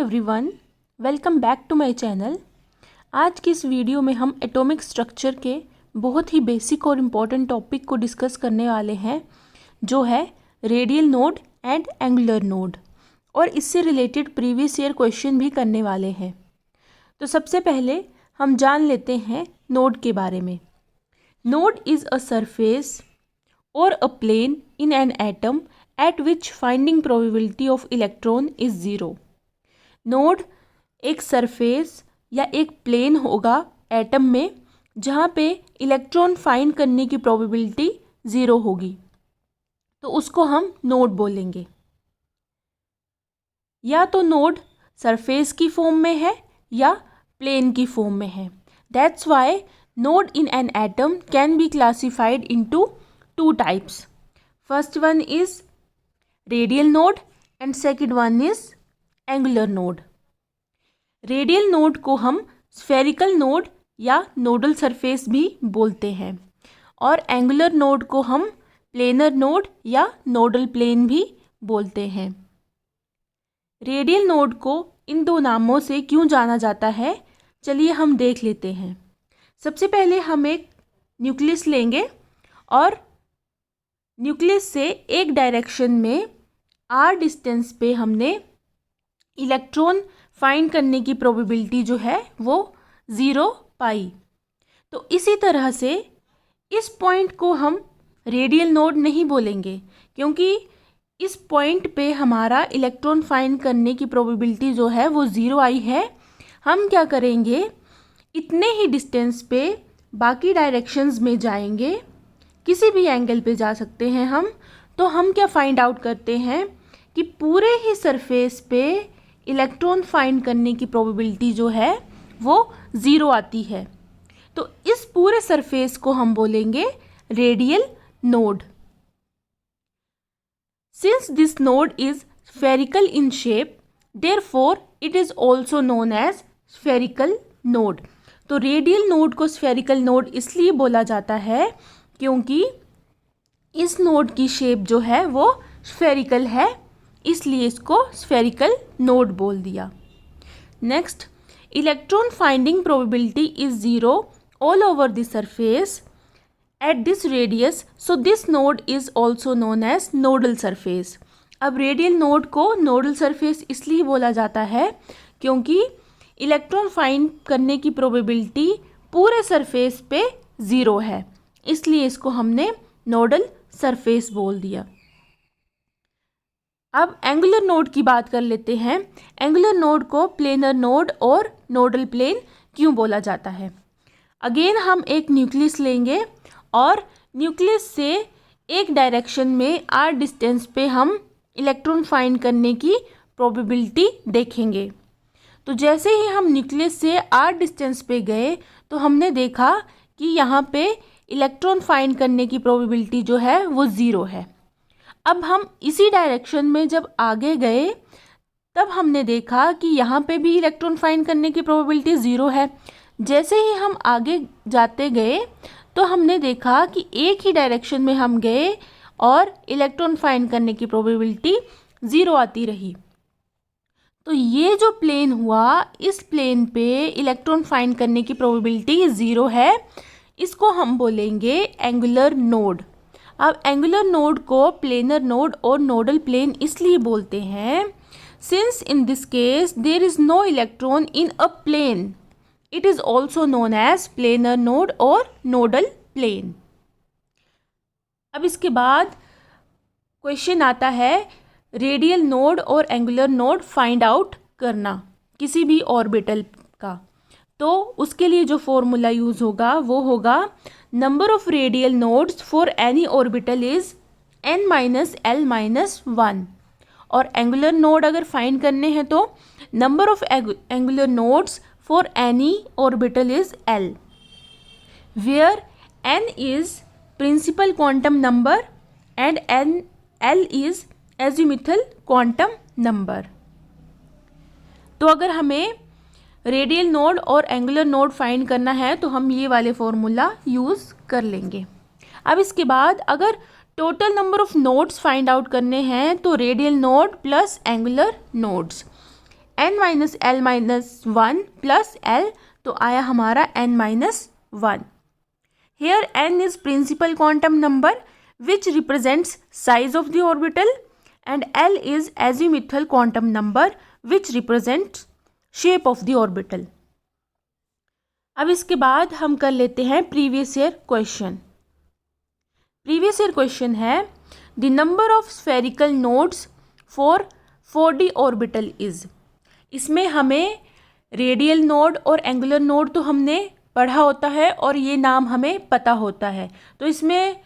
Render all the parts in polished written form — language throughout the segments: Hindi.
Everyone, welcome back to my channel. आज की इस वीडियो में हम एटॉमिक स्ट्रक्चर के बहुत ही बेसिक और इम्पॉर्टेंट टॉपिक को डिस्कस करने वाले हैं, जो है radial node and angular node, और इससे रिलेटेड प्रीवियस ईयर क्वेश्चन भी करने वाले हैं। तो सबसे पहले हम जान लेते हैं नोड के बारे में। नोड इज़ अ सरफेस और a plane in an atom at which finding probability of electron is 0। Node एक सरफेस या एक प्लेन होगा एटम में जहाँ पे इलेक्ट्रॉन फाइंड करने की प्रोबेबिलिटी 0 होगी, तो उसको हम नोड बोलेंगे। या तो नोड सरफेस की फॉर्म में है या प्लेन की फॉर्म में है। That's why node in an atom can be classified into 2 types. First one is radial node and second one is angular node. Radial node को हम स्फेरिकल नोड या नोडल सरफेस भी बोलते हैं, और एंगुलर नोड को हम प्लेनर नोड या नोडल प्लेन भी बोलते हैं। रेडियल नोड को इन दो नामों से क्यों जाना जाता है, चलिए हम देख लेते हैं। सबसे पहले हम एक न्यूक्लियस लेंगे और न्यूक्लियस से एक डायरेक्शन में r डिस्टेंस पे हमने इलेक्ट्रॉन फाइंड करने की प्रोबेबिलिटी जो है वो 0 पाई। तो इसी तरह से इस पॉइंट को हम रेडियल नोड नहीं बोलेंगे, क्योंकि इस पॉइंट पे हमारा इलेक्ट्रॉन फाइंड करने की प्रोबेबिलिटी जो है वो 0 आई है। हम क्या करेंगे, इतने ही डिस्टेंस पे बाकी डायरेक्शंस में जाएंगे, किसी भी एंगल पे जा सकते हैं हम। तो हम क्या फाइंड आउट करते हैं कि पूरे ही सरफेस पे इलेक्ट्रॉन फाइंड करने की प्रोबेबिलिटी जो है वो 0 आती है। तो इस पूरे सरफेस को हम बोलेंगे radial node. Since this node is spherical in shape, therefore it is also known as spherical node. तो रेडियल नोड को स्फेरिकल नोड इसलिए बोला जाता है क्योंकि इस नोड की शेप जो है वो स्फेरिकल है, इसलिए इसको स्फेरिकल नोड बोल दिया। Next, electron finding probability is 0 all over the surface at this radius, so this node is also known as nodal surface. अब रेडियल नोड को नोडल सरफेस इसलिए बोला जाता है क्योंकि इलेक्ट्रॉन फाइंड करने की प्रोबेबिलिटी पूरे सरफेस पे 0 है, इसलिए इसको हमने नोडल सरफेस बोल दिया। अब एंगुलर नोड की बात कर लेते हैं। एंगुलर नोड को प्लेनर नोड और नोडल प्लेन क्यों बोला जाता है। अगेन हम एक न्यूक्लियस लेंगे और न्यूक्लियस से एक डायरेक्शन में r डिस्टेंस पे हम इलेक्ट्रॉन फाइंड करने की प्रोबेबिलिटी देखेंगे। तो जैसे ही हम न्यूक्लियस से r डिस्टेंस पे गए तो हमने देखा कि यहाँ पे इलेक्ट्रॉन फाइंड करने की प्रोबेबिलिटी जो है वो 0 है। अब हम इसी डायरेक्शन में जब आगे गए तब हमने देखा कि यहाँ पे भी इलेक्ट्रॉन फाइंड करने की प्रोबेबिलिटी 0 है। जैसे ही हम आगे जाते गए तो हमने देखा कि एक ही डायरेक्शन में हम गए और इलेक्ट्रॉन फाइंड करने की प्रोबेबिलिटी 0 आती रही। तो ये जो प्लेन हुआ, इस प्लेन पे इलेक्ट्रॉन फाइंड करने की प्रोबेबिलिटी 0 है, इसको हम बोलेंगे एंगुलर नोड। अब एंगुलर नोड को प्लेनर नोड और नोडल प्लेन इसलिए बोलते हैं since in this case there is no electron in a plane, it is also known as planar node और नोडल प्लेन। अब इसके बाद क्वेश्चन आता है रेडियल नोड और एंगुलर नोड फाइंड आउट करना किसी भी ऑर्बिटल का। तो उसके लिए जो फॉर्मूला यूज़ होगा वो होगा number of radial nodes for any orbital is n-l-1, और एंगुलर नोड अगर फाइंड करने हैं तो number of angular nodes for any orbital is l, where n is principal quantum number and l is azimuthal quantum number. तो अगर हमें रेडियल नोड और एंगुलर नोड फाइंड करना है तो हम ये वाले फॉर्मूला यूज़ कर लेंगे। अब इसके बाद अगर total number of nodes find out करने हैं तो radial node plus angular nodes, n minus L minus one plus L, तो आया हमारा n minus one. Here n is principal quantum number which represents size of the orbital and l is azimuthal quantum number which represents shape of the orbital. अब इसके बाद हम कर लेते हैं previous year question. Previous year question है the number of spherical nodes for 4D orbital is. इसमें हमें रेडियल नोड और एंगुलर नोड तो हमने पढ़ा होता है और ये नाम हमें पता होता है, तो इसमें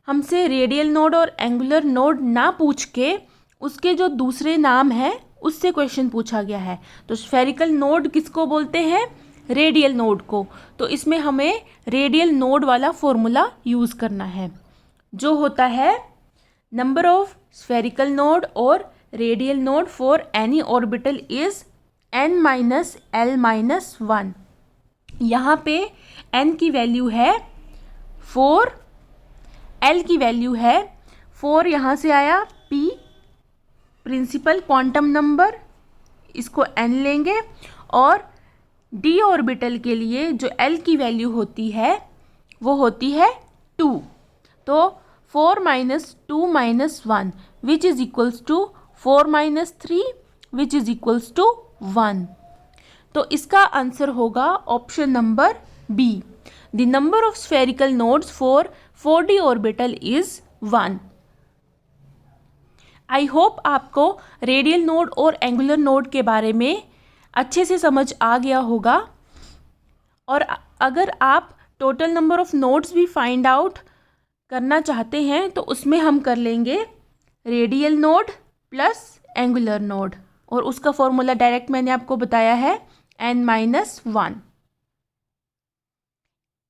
हमसे रेडियल नोड और एंगुलर नोड ना पूछ के उसके जो दूसरे नाम हैं उससे क्वेश्चन पूछा गया है। तो स्फेरिकल नोड किसको बोलते हैं? रेडियल नोड को। तो इसमें हमें रेडियल नोड वाला फॉर्मूला यूज़ करना है, जो होता है नंबर ऑफ स्फेरिकल नोड और radial node for any orbital is n minus L minus one. यहाँ पे n की वैल्यू है 4, l की वैल्यू है 4, यहाँ से आया p प्रिंसिपल क्वांटम नंबर, इसको n लेंगे, और d ऑर्बिटल के लिए जो l की वैल्यू होती है वो होती है 2। तो 4 minus 2 minus 1 which is equals to 4 minus 3 which is equals to 1। तो इसका आंसर होगा option number B. The number of spherical nodes for 4D orbital is 1। I hope आपको रेडियल नोड और एंगुलर नोड के बारे में अच्छे से समझ आ गया होगा। और अगर आप टोटल नंबर ऑफ नोड्स भी फाइंड आउट करना चाहते हैं तो उसमें हम कर लेंगे radial node plus angular node, और उसका फॉर्मूला डायरेक्ट मैंने आपको बताया है n माइनस वन।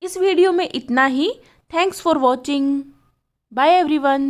इस वीडियो में इतना ही। Thanks for watching. Bye everyone.